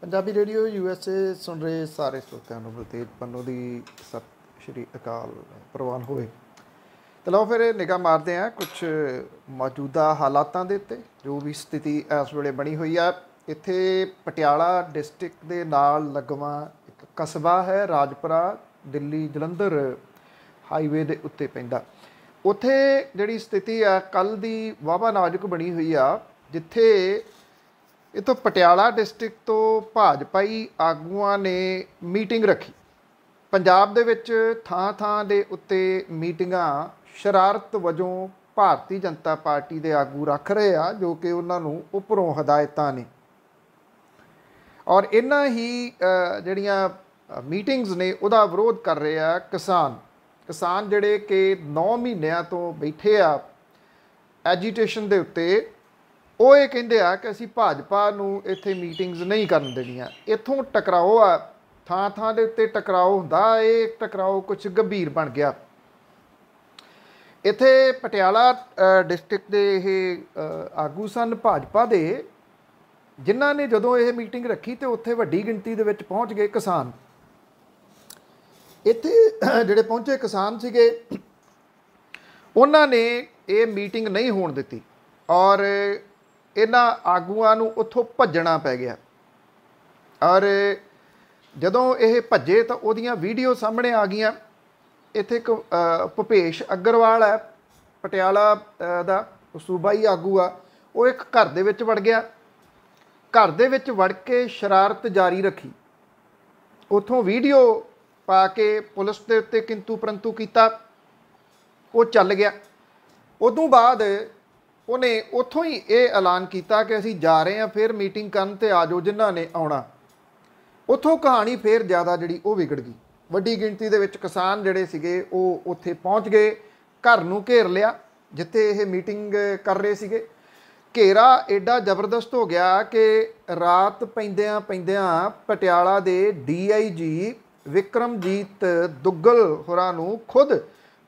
Punjabi radio USA ਸੁਣ ਰਹੇ ਸਾਰੇ ਸਰੋਤਿਆਂ ਨੂੰ ਬਲਤੇਜ ਪੰਨੂ ਦੀ ਸਤਿ ਸ਼੍ਰੀ ਅਕਾਲ ਪ੍ਰਵਾਨ ਹੋਏ। ਤੇ ਲਓ ਫਿਰ ਨਿਗਾਹ ਮਾਰਦੇ ਹਾਂ ਕੁਛ ਮੌਜੂਦਾ ਹਾਲਾਤਾਂ ਦੇ ਉੱਤੇ, ਜੋ ਵੀ ਸਥਿਤੀ ਇਸ ਵੇਲੇ ਬਣੀ ਹੋਈ ਆ। ਇੱਥੇ ਪਟਿਆਲਾ ਡਿਸਟ੍ਰਿਕਟ ਦੇ ਨਾਲ ਲੱਗਵਾਂ ਇੱਕ ਕਸਬਾ ਹੈ ਰਾਜਪੁਰਾ, ਦਿੱਲੀ ਜਲੰਧਰ ਹਾਈਵੇ ਦੇ ਉੱਤੇ ਪੈਂਦਾ। ਉੱਥੇ ਜਿਹੜੀ ਸਥਿਤੀ ਆ ਕੱਲ੍ਹ ਦੀ ਵਾਹਵਾ ਨਾਜ਼ੁਕ ਬਣੀ ਹੋਈ ਆ, ਜਿੱਥੇ ਇੱਥੋਂ ਪਟਿਆਲਾ ਡਿਸਟ੍ਰਿਕਟ ਤੋਂ ਭਾਜਪਾਈ ਆਗੂਆਂ ਨੇ ਮੀਟਿੰਗ ਰੱਖੀ। ਪੰਜਾਬ ਦੇ ਵਿੱਚ ਥਾਂ ਥਾਂ ਦੇ ਉੱਤੇ ਮੀਟਿੰਗਾਂ ਸ਼ਰਾਰਤ ਵਜੋਂ ਭਾਰਤੀ ਜਨਤਾ ਪਾਰਟੀ ਦੇ ਆਗੂ ਰੱਖ ਰਹੇ ਆ, ਜੋ ਕਿ ਉਹਨਾਂ ਨੂੰ ਉੱਪਰੋਂ ਹਦਾਇਤਾਂ ਨੇ। ਔਰ ਇਹਨਾਂ ਹੀ ਜਿਹੜੀਆਂ ਮੀਟਿੰਗਸ ਨੇ ਉਹਦਾ ਵਿਰੋਧ ਕਰ ਰਹੇ ਆ ਕਿਸਾਨ ਜਿਹੜੇ ਕਿ 9 ਮਹੀਨਿਆਂ ਤੋਂ ਬੈਠੇ ਆ ਐਜੀਟੇਸ਼ਨ ਦੇ ਉੱਤੇ। ਉਹ ਇਹ ਕਹਿੰਦੇ ਆ ਕਿ ਅਸੀਂ ਭਾਜਪਾ ਨੂੰ ਇੱਥੇ ਮੀਟਿੰਗਸ ਨਹੀਂ ਕਰਨ ਦੇਣੀਆਂ। ਇੱਥੋਂ ਟਕਰਾਓ ਆ, ਥਾਂ ਥਾਂ ਦੇ ਉੱਤੇ ਟਕਰਾਓ ਹੁੰਦਾ। ਇਹ ਟਕਰਾਓ ਕੁਛ ਗੰਭੀਰ ਬਣ ਗਿਆ। ਇੱਥੇ ਪਟਿਆਲਾ ਡਿਸਟ੍ਰਿਕਟ ਦੇ ਇਹ ਆਗੂ ਸਨ ਭਾਜਪਾ ਦੇ, ਜਿਨ੍ਹਾਂ ਨੇ ਜਦੋਂ ਇਹ ਮੀਟਿੰਗ ਰੱਖੀ ਤੇ ਉੱਥੇ ਵੱਡੀ ਗਿਣਤੀ ਦੇ ਵਿੱਚ ਪਹੁੰਚ ਗਏ ਕਿਸਾਨ। ਇੱਥੇ ਜਿਹੜੇ ਪਹੁੰਚੇ ਕਿਸਾਨ ਸੀਗੇ, ਉਹਨਾਂ ਨੇ ਇਹ ਮੀਟਿੰਗ ਨਹੀਂ ਹੋਣ ਦਿੱਤੀ ਔਰ ਇਹਨਾਂ ਆਗੂਆਂ ਨੂੰ ਉੱਥੋਂ ਭੱਜਣਾ ਪੈ ਗਿਆ। ਔਰ ਜਦੋਂ ਇਹ ਭੱਜੇ ਤਾਂ ਉਹਦੀਆਂ ਵੀਡੀਓ ਸਾਹਮਣੇ ਆ ਗਈਆਂ। ਇੱਥੇ ਇੱਕ ਭੁਪੇਸ਼ ਅਗਰਵਾਲ ਹੈ ਪਟਿਆਲਾ ਦਾ, ਸੂਬਾਈ ਆਗੂ ਆ। ਉਹ ਇੱਕ ਘਰ ਦੇ ਵਿੱਚ ਵੜ ਗਿਆ। ਘਰ ਦੇ ਵਿੱਚ ਵੜ ਕੇ ਸ਼ਰਾਰਤ ਜਾਰੀ ਰੱਖੀ। ਉੱਥੋਂ ਵੀਡੀਓ ਪਾ ਕੇ ਪੁਲਿਸ ਦੇ ਉੱਤੇ ਕਿੰਤੂ ਪਰੰਤੂ ਕੀਤਾ। ਉਹ ਚੱਲ ਗਿਆ। ਉਦੋਂ ਬਾਅਦ ਉਹਨੇ ਉੱਥੋਂ ਹੀ ਇਹ ਐਲਾਨ ਕੀਤਾ ਕਿ ਅਸੀਂ ਜਾ ਰਹੇ ਹਾਂ ਫਿਰ ਮੀਟਿੰਗ ਕਰਨ, ਤੇ ਆ ਜਾਓ ਜਿਨ੍ਹਾਂ ਨੇ ਆਉਣਾ। ਉੱਥੋਂ ਕਹਾਣੀ ਫਿਰ ਜ਼ਿਆਦਾ ਜਿਹੜੀ ਉਹ ਵਿਗੜ ਗਈ। ਵੱਡੀ ਗਿਣਤੀ ਦੇ ਵਿੱਚ ਕਿਸਾਨ ਜਿਹੜੇ ਸੀਗੇ ਉਹ ਉੱਥੇ ਪਹੁੰਚ ਗਏ। ਘਰ ਨੂੰ ਘੇਰ ਲਿਆ ਜਿੱਥੇ ਇਹ ਮੀਟਿੰਗ ਕਰ ਰਹੇ ਸੀਗੇ। ਘੇਰਾ ਐਡਾ ਜ਼ਬਰਦਸਤ ਹੋ ਗਿਆ ਕਿ ਰਾਤ ਪੈਂਦਿਆਂ ਪੈਂਦਿਆਂ ਪਟਿਆਲਾ ਦੇ DIG ਵਿਕਰਮਜੀਤ ਦੁੱਗਲ ਹੋਰਾਂ ਨੂੰ ਖੁਦ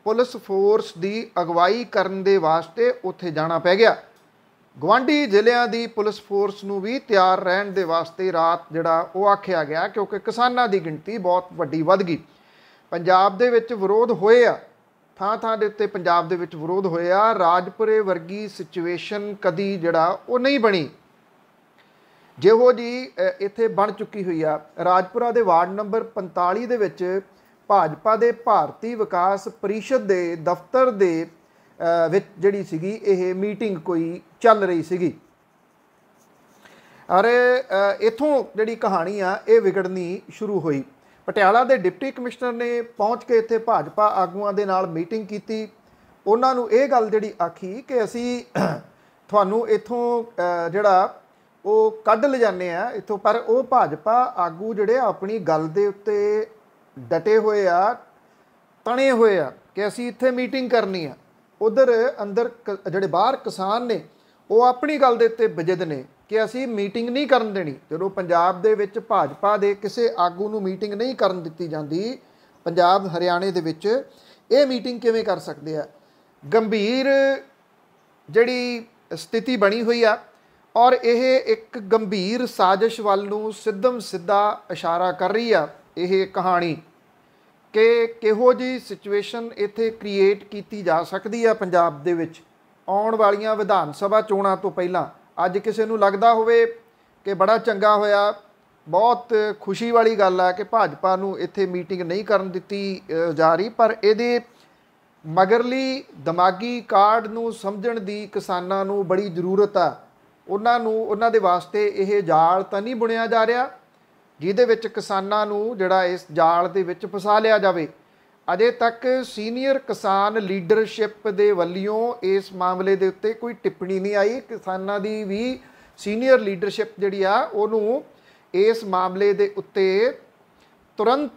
ਪੁਲਿਸ ਫੋਰਸ ਦੀ ਅਗਵਾਈ ਕਰਨ ਦੇ ਵਾਸਤੇ ਉੱਥੇ ਜਾਣਾ ਪੈ ਗਿਆ। ਗੁਆਂਢੀ ਜ਼ਿਲ੍ਹਿਆਂ ਦੀ ਪੁਲਿਸ ਫੋਰਸ ਨੂੰ ਵੀ ਤਿਆਰ ਰਹਿਣ ਦੇ ਵਾਸਤੇ ਰਾਤ ਜਿਹੜਾ ਉਹ ਆਖਿਆ ਗਿਆ, ਕਿਉਂਕਿ ਕਿਸਾਨਾਂ ਦੀ ਗਿਣਤੀ ਬਹੁਤ ਵੱਡੀ ਵੱਧ ਗਈ। ਪੰਜਾਬ ਦੇ ਵਿੱਚ ਵਿਰੋਧ ਹੋਏ ਆ, ਥਾਂ ਥਾਂ ਦੇ ਉੱਤੇ ਪੰਜਾਬ ਦੇ ਵਿੱਚ ਵਿਰੋਧ ਹੋਏ ਆ। ਰਾਜਪੁਰੇ ਵਰਗੀ ਸਿਚੁਏਸ਼ਨ ਕਦੀ ਜਿਹੜਾ ਉਹ ਨਹੀਂ ਬਣੀ ਜਿਹੋ ਜੀ ਇੱਥੇ ਬਣ ਚੁੱਕੀ ਹੋਈ ਆ। ਰਾਜਪੁਰਾ ਦੇ ਵਾਰਡ ਨੰਬਰ 45 ਦੇ ਵਿੱਚ ਭਾਜਪਾ ਦੇ ਭਾਰਤੀ ਵਿਕਾਸ ਪਰਿਸ਼ਦ ਦੇ ਦਫ਼ਤਰ ਦੇ ਵਿੱਚ ਜਿਹੜੀ ਸੀਗੀ ਇਹ ਮੀਟਿੰਗ ਕੋਈ ਚੱਲ ਰਹੀ ਸੀਗੀ। ਔਰ ਇੱਥੋਂ ਜਿਹੜੀ ਕਹਾਣੀ ਆ ਇਹ ਵਿਗੜਨੀ ਸ਼ੁਰੂ ਹੋਈ। ਪਟਿਆਲਾ ਦੇ ਡਿਪਟੀ ਕਮਿਸ਼ਨਰ ਨੇ ਪਹੁੰਚ ਕੇ ਇੱਥੇ ਭਾਜਪਾ ਆਗੂਆਂ ਦੇ ਨਾਲ ਮੀਟਿੰਗ ਕੀਤੀ। ਉਹਨਾਂ ਨੂੰ ਇਹ ਗੱਲ ਜਿਹੜੀ ਆਖੀ ਕਿ ਅਸੀਂ ਤੁਹਾਨੂੰ ਇੱਥੋਂ ਜਿਹੜਾ ਉਹ ਕੱਢ ਲਿਜਾਨੇ ਆ ਇੱਥੋਂ, ਪਰ ਉਹ ਭਾਜਪਾ ਆਗੂ ਜਿਹੜੇ ਆਪਣੀ ਗੱਲ ਦੇ ਉੱਤੇ ਡਟੇ ਹੋਏ ਆ, ਤਣੇ ਹੋਏ ਆ ਕਿ ਅਸੀਂ ਇੱਥੇ ਮੀਟਿੰਗ ਕਰਨੀ ਆ। ਉਧਰ ਅੰਦਰ ਜਿਹੜੇ ਬਾਹਰ ਕਿਸਾਨ ਨੇ ਉਹ ਆਪਣੀ ਗੱਲ ਦੇ ਉੱਤੇ ਬਜਿੱਦ ਨੇ ਕਿ ਅਸੀਂ ਮੀਟਿੰਗ ਨਹੀਂ ਕਰਨ ਦੇਣੀ। ਜਦੋਂ ਪੰਜਾਬ ਦੇ ਵਿੱਚ ਭਾਜਪਾ ਦੇ ਕਿਸੇ ਆਗੂ ਨੂੰ ਮੀਟਿੰਗ ਨਹੀਂ ਕਰਨ ਦਿੱਤੀ ਜਾਂਦੀ, ਪੰਜਾਬ ਹਰਿਆਣੇ ਦੇ ਵਿੱਚ ਇਹ ਮੀਟਿੰਗ ਕਿਵੇਂ ਕਰ ਸਕਦੇ ਆ? ਗੰਭੀਰ ਜਿਹੜੀ ਸਥਿਤੀ ਬਣੀ ਹੋਈ ਆ ਔਰ ਇਹ ਇੱਕ ਗੰਭੀਰ ਸਾਜ਼ਿਸ਼ ਵੱਲ ਨੂੰ ਸਿੱਧਮ ਸਿੱਧਾ ਇਸ਼ਾਰਾ ਕਰ ਰਹੀ ਆ ਇਹ ਕਹਾਣੀ ਕਿ ਕਿਹੋ ਜਿਹੀ ਸਿਚੁਏਸ਼ਨ ਇੱਥੇ ਕ੍ਰੀਏਟ ਕੀਤੀ ਜਾ ਸਕਦੀ ਆ ਪੰਜਾਬ ਦੇ ਵਿੱਚ ਆਉਣ ਵਾਲੀਆਂ ਵਿਧਾਨ ਸਭਾ ਚੋਣਾਂ ਤੋਂ ਪਹਿਲਾਂ। ਅੱਜ ਕਿਸੇ ਨੂੰ ਲੱਗਦਾ ਹੋਵੇ ਕਿ ਬੜਾ ਚੰਗਾ ਹੋਇਆ, ਬਹੁਤ ਖੁਸ਼ੀ ਵਾਲੀ ਗੱਲ ਆ ਕਿ ਭਾਜਪਾ ਨੂੰ ਇੱਥੇ ਮੀਟਿੰਗ ਨਹੀਂ ਕਰਨ ਦਿੱਤੀ ਜਾ ਰਹੀ, ਪਰ ਇਹਦੇ ਮਗਰਲੀ ਦਿਮਾਗੀ ਕਾਢ ਨੂੰ ਸਮਝਣ ਦੀ ਕਿਸਾਨਾਂ ਨੂੰ ਬੜੀ ਜ਼ਰੂਰਤ ਆ। ਉਹਨਾਂ ਦੇ ਵਾਸਤੇ ਇਹ ਜਾਲ ਤਾਂ ਨਹੀਂ ਬੁਣਿਆ ਜਾ ਰਿਹਾ ਜਿਹਦੇ ਵਿੱਚ ਕਿਸਾਨਾਂ ਨੂੰ ਜਿਹੜਾ ਇਸ ਜਾਲ ਦੇ ਵਿੱਚ ਫਸਾ ਲਿਆ ਜਾਵੇ। ਅਜੇ ਤੱਕ ਸੀਨੀਅਰ ਕਿਸਾਨ ਲੀਡਰਸ਼ਿਪ ਦੇ ਵੱਲੋਂ ਇਸ ਮਾਮਲੇ ਦੇ ਉੱਤੇ ਕੋਈ ਟਿੱਪਣੀ ਨਹੀਂ ਆਈ। ਕਿਸਾਨਾਂ ਦੀ ਵੀ ਸੀਨੀਅਰ ਲੀਡਰਸ਼ਿਪ ਜਿਹੜੀ ਆ ਉਹਨੂੰ ਇਸ ਮਾਮਲੇ ਦੇ ਉੱਤੇ ਤੁਰੰਤ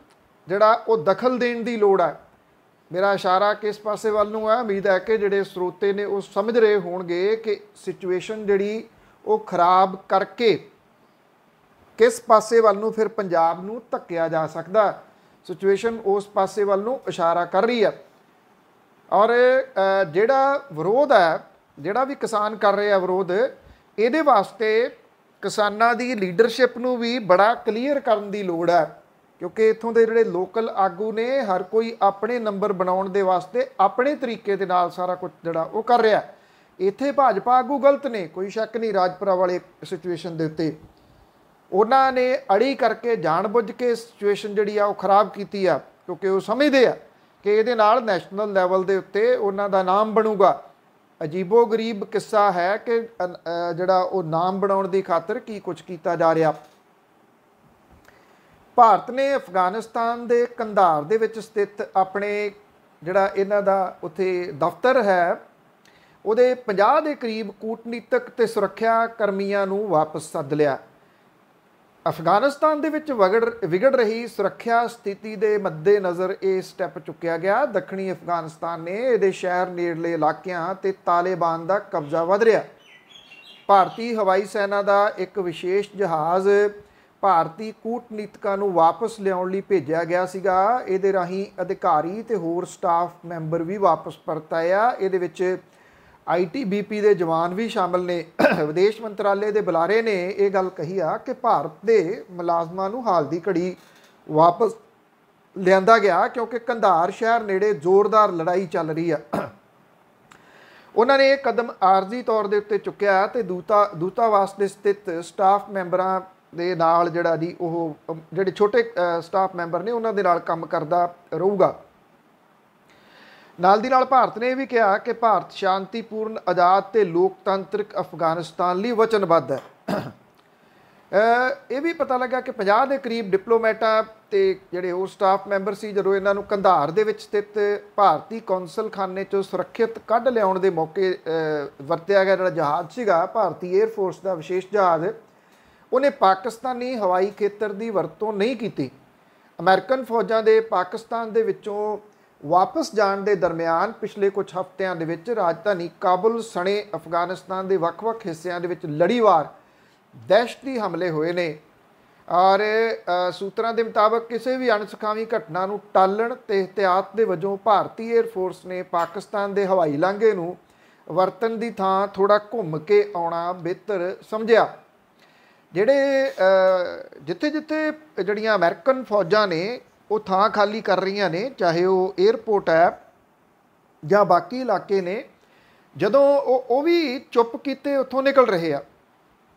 ਜਿਹੜਾ ਉਹ ਦਖਲ ਦੇਣ ਦੀ ਲੋੜ ਆ। ਮੇਰਾ ਇਸ਼ਾਰਾ ਕਿਸ ਪਾਸੇ ਵੱਲ ਨੂੰ ਹੈ? ਉਮੀਦ ਹੈ ਕਿ ਜਿਹੜੇ ਸਰੋਤੇ ਨੇ ਉਹ ਸਮਝ ਰਹੇ ਹੋਣਗੇ ਕਿ ਸਿਚੁਏਸ਼ਨ ਜਿਹੜੀ ਉਹ ਖਰਾਬ ਕਰਕੇ ਕਿਸ ਪਾਸੇ ਵੱਲ ਨੂੰ ਫਿਰ ਪੰਜਾਬ ਨੂੰ ਧੱਕਿਆ ਜਾ ਸਕਦਾ। ਸਿਚੁਏਸ਼ਨ ਉਸ ਪਾਸੇ ਵੱਲ ਨੂੰ ਇਸ਼ਾਰਾ ਕਰ ਰਹੀ ਹੈ। ਔਰ ਜਿਹੜਾ ਵਿਰੋਧ ਹੈ, ਜਿਹੜਾ ਵੀ ਕਿਸਾਨ ਕਰ ਰਹੇ ਆ ਵਿਰੋਧ, ਇਹਦੇ ਵਾਸਤੇ ਕਿਸਾਨਾਂ ਦੀ ਲੀਡਰਸ਼ਿਪ ਨੂੰ ਵੀ ਬੜਾ ਕਲੀਅਰ ਕਰਨ ਦੀ ਲੋੜ ਹੈ, ਕਿਉਂਕਿ ਇੱਥੋਂ ਦੇ ਜਿਹੜੇ ਲੋਕਲ ਆਗੂ ਨੇ ਹਰ ਕੋਈ ਆਪਣੇ ਨੰਬਰ ਬਣਾਉਣ ਦੇ ਵਾਸਤੇ ਆਪਣੇ ਤਰੀਕੇ ਦੇ ਨਾਲ ਸਾਰਾ ਕੁਝ ਜਿਹੜਾ ਉਹ ਕਰ ਰਿਹਾ। ਇੱਥੇ ਭਾਜਪਾ ਆਗੂ ਗਲਤ ਨੇ, ਕੋਈ ਸ਼ੱਕ ਨਹੀਂ। ਰਾਜਪੁਰਾ ਵਾਲੇ ਸਿਚੁਏਸ਼ਨ ਦੇ ਉੱਤੇ ਉਹਨਾਂ ਨੇ ਅੜੀ ਕਰਕੇ ਜਾਣਬੁੱਝ ਕੇ ਸਿਚੁਏਸ਼ਨ ਜਿਹੜੀ ਆ ਉਹ ਖਰਾਬ ਕੀਤੀ ਆ, ਕਿਉਂਕਿ ਉਹ ਸਮਝਦੇ ਆ ਕਿ ਇਹਦੇ ਨਾਲ ਨੈਸ਼ਨਲ ਲੈਵਲ ਦੇ ਉੱਤੇ ਉਹਨਾਂ ਦਾ ਨਾਮ ਬਣੂਗਾ। ਅਜੀਬੋ ਗਰੀਬ ਕਿੱਸਾ ਹੈ ਕਿ ਜਿਹੜਾ ਉਹ ਨਾਮ ਬਣਾਉਣ ਦੀ ਖਾਤਰ ਕੀ ਕੁਝ ਕੀਤਾ ਜਾ ਰਿਹਾ। ਭਾਰਤ ਨੇ ਅਫਗਾਨਿਸਤਾਨ ਦੇ ਕੰਧਾਰ ਦੇ ਵਿੱਚ ਸਥਿਤ ਆਪਣੇ ਜਿਹੜਾ ਇਹਨਾਂ ਦਾ ਉੱਥੇ ਦਫ਼ਤਰ ਹੈ, ਉਹਦੇ 50 ਦੇ ਕਰੀਬ ਕੂਟਨੀਤਕ ਤੇ ਸੁਰੱਖਿਆ ਕਰਮੀਆਂ ਨੂੰ ਵਾਪਸ ਸੱਦ ਲਿਆ। ਅਫਗਾਨਿਸਤਾਨ ਦੇ ਵਿੱਚ ਵਿਗੜ ਰਹੀ ਸੁਰੱਖਿਆ ਸਥਿਤੀ ਦੇ ਮੱਦੇ ਨਜ਼ਰ ਇਹ ਸਟੈਪ ਚੁੱਕਿਆ ਗਿਆ। ਦੱਖਣੀ ਅਫਗਾਨਿਸਤਾਨ ਨੇ ਇਹਦੇ ਸ਼ਹਿਰ ਨੇੜਲੇ ਇਲਾਕਿਆਂ ਤੇ ਤਾਲਿਬਾਨ ਦਾ ਕਬਜ਼ਾ ਵਧ ਰਿਹਾ। ਭਾਰਤੀ ਹਵਾਈ ਸੈਨਾ ਦਾ ਇੱਕ ਵਿਸ਼ੇਸ਼ ਜਹਾਜ਼ ਭਾਰਤੀ ਕੂਟਨੀਤਕਾਂ ਨੂੰ ਵਾਪਸ ਲਿਆਉਣ ਲਈ ਭੇਜਿਆ ਗਿਆ ਸੀਗਾ। ਇਹਦੇ ਰਾਹੀਂ ਅਧਿਕਾਰੀ ਤੇ ਹੋਰ ਸਟਾਫ ਮੈਂਬਰ ਵੀ ਵਾਪਸ ਪਰਤ ਆਏ ਆ। ਇਹਦੇ ਵਿੱਚ ITBP ਦੇ ਜਵਾਨ ਵੀ ਸ਼ਾਮਲ ਨੇ। ਵਿਦੇਸ਼ ਮੰਤਰਾਲੇ ਦੇ ਬੁਲਾਰੇ ਨੇ ਇਹ ਗੱਲ ਕਹੀ ਆ ਕਿ ਭਾਰਤ ਦੇ ਮੁਲਾਜ਼ਮਾਂ ਨੂੰ ਹਾਲ ਦੀ ਘੜੀ ਵਾਪਸ ਲਿਆਂਦਾ ਗਿਆ, ਕਿਉਂਕਿ ਕੰਧਾਰ ਸ਼ਹਿਰ ਨੇੜੇ ਜ਼ੋਰਦਾਰ ਲੜਾਈ ਚੱਲ ਰਹੀ ਆ। ਉਹਨਾਂ ਨੇ ਇਹ ਕਦਮ ਆਰਜ਼ੀ ਤੌਰ ਦੇ ਉੱਤੇ ਚੁੱਕਿਆ ਤੇ ਦੂਤਾਵਾਸ ਦੇ ਸਥਿਤ ਸਟਾਫ ਮੈਂਬਰਾਂ ਦੇ ਨਾਲ ਜਿਹੜਾ ਜੀ ਉਹ ਜਿਹੜੇ ਛੋਟੇ ਸਟਾਫ ਮੈਂਬਰ ਨੇ ਉਹਨਾਂ ਦੇ ਨਾਲ ਕੰਮ ਕਰਦਾ ਰਹੂਗਾ। ਨਾਲ ਦੀ ਨਾਲ ਭਾਰਤ ਨੇ ਇਹ ਵੀ ਕਿਹਾ ਕਿ ਭਾਰਤ ਸ਼ਾਂਤੀਪੂਰਨ, ਆਜ਼ਾਦ ਤੇ ਲੋਕਤੰਤਰਿਕ ਅਫਗਾਨਿਸਤਾਨ ਲਈ ਵਚਨਬੱਧ ਹੈ। ਇਹ ਵੀ ਪਤਾ ਲੱਗਾ ਕਿ 50 ਦੇ ਕਰੀਬ ਡਿਪਲੋਮੈਟਾਂ ਤੇ ਜਿਹੜੇ ਹੋਰ ਸਟਾਫ ਮੈਂਬਰ ਸੀ, ਜਦੋਂ ਇਹਨਾਂ ਨੂੰ ਕੰਧਾਰ ਦੇ ਵਿੱਚ ਸਥਿਤ ਭਾਰਤੀ ਕੌਂਸਲਖਾਨੇ 'ਚੋਂ ਸੁਰੱਖਿਅਤ ਕੱਢ ਲਿਆਉਣ ਦੇ ਮੌਕੇ ਵਰਤਿਆ ਗਿਆ ਜਿਹੜਾ ਜਹਾਜ਼ ਸੀਗਾ ਭਾਰਤੀ ਏਅਰ ਫੋਰਸ ਦਾ ਵਿਸ਼ੇਸ਼ ਜਹਾਜ਼, ਉਹਨੇ ਪਾਕਿਸਤਾਨੀ ਹਵਾਈ ਖੇਤਰ ਦੀ ਵਰਤੋਂ ਨਹੀਂ ਕੀਤੀ। ਅਮਰੀਕਨ ਫੌਜਾਂ ਦੇ ਪਾਕਿਸਤਾਨ ਦੇ ਵਿੱਚੋਂ ਵਾਪਸ ਜਾਣ ਦੇ ਦਰਮਿਆਨ ਪਿਛਲੇ ਕੁਝ ਹਫ਼ਤਿਆਂ ਦੇ ਵਿੱਚ ਰਾਜਧਾਨੀ ਕਾਬੁਲ ਸਣੇ ਅਫਗਾਨਿਸਤਾਨ ਦੇ ਵੱਖ-ਵੱਖ ਹਿੱਸਿਆਂ ਦੇ ਵਿੱਚ ਲੜੀਵਾਰ ਦਹਿਸ਼ਤੀ ਹਮਲੇ ਹੋਏ ਨੇ। ਔਰ ਸੂਤਰਾਂ ਦੇ ਮੁਤਾਬਕ ਕਿਸੇ ਵੀ ਅਣਸੁਖਾਵੀ ਘਟਨਾ ਨੂੰ ਟਾਲਣ ਤੇ ਇਹਤਿਆਤ ਦੇ ਵਜੋਂ ਭਾਰਤੀ ਏਅਰ ਫੋਰਸ ਨੇ ਪਾਕਿਸਤਾਨ ਦੇ ਹਵਾਈ ਲਾਂਘੇ ਨੂੰ ਵਰਤਣ ਦੀ ਥਾਂ ਥੋੜ੍ਹਾ ਘੁੰਮ ਕੇ ਆਉਣਾ ਬਿਹਤਰ ਸਮਝਿਆ। ਜਿਹੜੇ ਜਿੱਥੇ ਜਿਹੜੀਆਂ ਅਮਰੀਕਨ ਫੌਜਾਂ ਨੇ ਉਹ ਥਾਂ ਖਾਲੀ ਕਰ ਰਹੀਆਂ ਨੇ, ਚਾਹੇ ਉਹ ਏਅਰਪੋਰਟ ਹੈ ਜਾਂ ਬਾਕੀ ਇਲਾਕੇ ਨੇ, ਜਦੋਂ ਉਹ ਵੀ ਚੁੱਪ ਕੀਤੇ ਉੱਥੋਂ ਨਿਕਲ ਰਹੇ ਆ।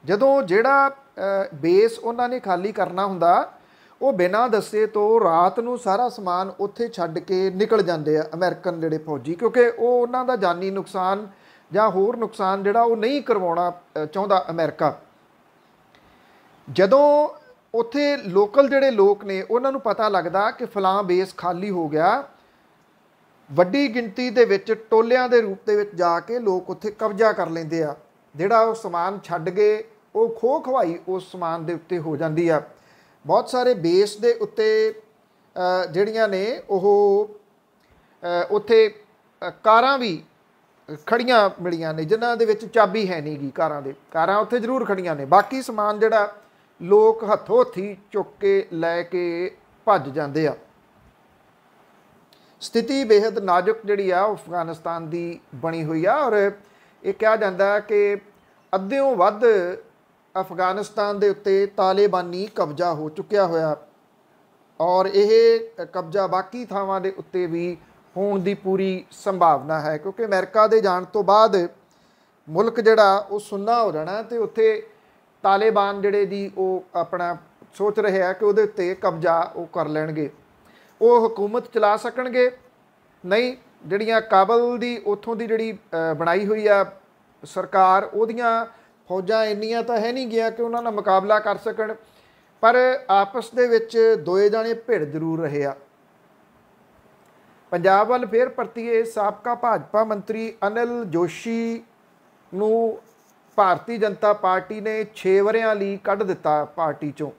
ਜਦੋਂ ਜਿਹੜਾ ਬੇਸ ਉਹਨਾਂ ਨੇ ਖਾਲੀ ਕਰਨਾ ਹੁੰਦਾ, ਉਹ ਬਿਨਾਂ ਦੱਸੇ ਤੋਂ ਰਾਤ ਨੂੰ ਸਾਰਾ ਸਮਾਨ ਉੱਥੇ ਛੱਡ ਕੇ ਨਿਕਲ ਜਾਂਦੇ ਆ ਅਮਰੀਕਨ ਜਿਹੜੇ ਫੌਜੀ, ਕਿਉਂਕਿ ਉਹ ਉਹਨਾਂ ਦਾ ਜਾਨੀ ਨੁਕਸਾਨ ਜਾਂ ਹੋਰ ਨੁਕਸਾਨ ਜਿਹੜਾ ਉਹ ਨਹੀਂ ਕਰਵਾਉਣਾ ਚਾਹੁੰਦਾ ਅਮਰੀਕਾ। ਜਦੋਂ ਉੱਥੇ ਲੋਕਲ ਜਿਹੜੇ ਲੋਕ ਨੇ ਉਹਨਾਂ ਨੂੰ ਪਤਾ ਲੱਗਦਾ ਕਿ ਫਲਾਂ ਬੇਸ ਖਾਲੀ ਹੋ ਗਿਆ, ਵੱਡੀ ਗਿਣਤੀ ਦੇ ਵਿੱਚ ਟੋਲਿਆਂ ਦੇ ਰੂਪ ਦੇ ਵਿੱਚ ਜਾ ਕੇ ਲੋਕ ਉੱਥੇ ਕਬਜ਼ਾ ਕਰ ਲੈਂਦੇ ਆ। ਜਿਹੜਾ ਉਹ ਸਮਾਨ ਛੱਡ ਗਏ ਉਹ ਖੋਹ ਖਵਾਈ ਉਸ ਸਮਾਨ ਦੇ ਉੱਤੇ ਹੋ ਜਾਂਦੀ ਆ। ਬਹੁਤ ਸਾਰੇ ਬੇਸ ਦੇ ਉੱਤੇ ਜਿਹੜੀਆਂ ਨੇ ਉਹ ਉੱਥੇ ਕਾਰਾਂ ਵੀ ਖੜੀਆਂ ਮਿਲੀਆਂ ਨੇ ਜਿਨ੍ਹਾਂ ਦੇ ਵਿੱਚ ਚਾਬੀ ਹੈ ਨਹੀਂ ਗੀ ਕਾਰਾਂ ਦੇ। ਕਾਰਾਂ ਉੱਥੇ ਜ਼ਰੂਰ ਖੜੀਆਂ ਨੇ, ਬਾਕੀ ਸਮਾਨ ਜਿਹੜਾ ਲੋਕ ਹੱਥੋਂ ਹੱਥੀ ਚੁੱਕ ਕੇ ਲੈ ਕੇ ਭੱਜ ਜਾਂਦੇ ਆ। ਸਥਿਤੀ ਬੇਹੱਦ ਨਾਜ਼ੁਕ ਜਿਹੜੀ ਆ ਅਫਗਾਨਿਸਤਾਨ ਦੀ ਬਣੀ ਹੋਈ ਆ। ਔਰ ਇਹ ਕਿਹਾ ਜਾਂਦਾ ਕਿ ਅੱਧਿਓਂ ਵੱਧ ਅਫਗਾਨਿਸਤਾਨ ਦੇ ਉੱਤੇ ਤਾਲਿਬਾਨੀ ਕਬਜ਼ਾ ਹੋ ਚੁੱਕਿਆ ਹੋਇਆ, ਔਰ ਇਹ ਕਬਜ਼ਾ ਬਾਕੀ ਥਾਵਾਂ ਦੇ ਉੱਤੇ ਵੀ ਹੋਣ ਦੀ ਪੂਰੀ ਸੰਭਾਵਨਾ ਹੈ, ਕਿਉਂਕਿ ਅਮਰੀਕਾ ਦੇ ਜਾਣ ਤੋਂ ਬਾਅਦ ਮੁਲਕ ਜਿਹੜਾ ਉਹ ਸੁੰਨਾ ਹੋ ਜਾਣਾ ਤੇ ਉੱਥੇ ਤਾਲਿਬਾਨ ਜਿਹੜੇ ਦੀ ਉਹ ਆਪਣਾ ਸੋਚ ਰਹੇ ਆ ਕਿ ਉਹਦੇ ਉੱਤੇ ਕਬਜ਼ਾ ਉਹ ਕਰ ਲੈਣਗੇ, ਉਹ ਹਕੂਮਤ ਚਲਾ ਸਕਣਗੇ ਨਹੀਂ। ਜਿਹੜੀਆਂ ਕਾਬਲ ਦੀ ਉੱਥੋਂ ਦੀ ਜਿਹੜੀ ਬਣਾਈ ਹੋਈ ਆ ਸਰਕਾਰ, ਉਹਦੀਆਂ ਫੌਜਾਂ ਇੰਨੀਆਂ ਤਾਂ ਹੈ ਨਹੀਂ ਗਿਆ ਕਿ ਉਹਨਾਂ ਨਾਲ ਮੁਕਾਬਲਾ ਕਰ ਸਕਣ, ਪਰ ਆਪਸ ਦੇ ਵਿੱਚ ਦੋਏ ਜਾਣੇ ਭਿੜ ਜ਼ਰੂਰ ਰਹੇ ਆ। ਪੰਜਾਬ ਵੱਲ ਫੇਰ ਪਰਤੀਏ। ਸਾਬਕਾ ਭਾਜਪਾ ਮੰਤਰੀ ਅਨਿਲ ਜੋਸ਼ੀ ਨੂੰ ਭਾਰਤੀ ਜਨਤਾ ਪਾਰਟੀ ਨੇ 6 ਵਰ੍ਹਿਆਂ ਲਈ ਕੱਢ ਦਿੱਤਾ ਪਾਰਟੀ ਚੋਂ।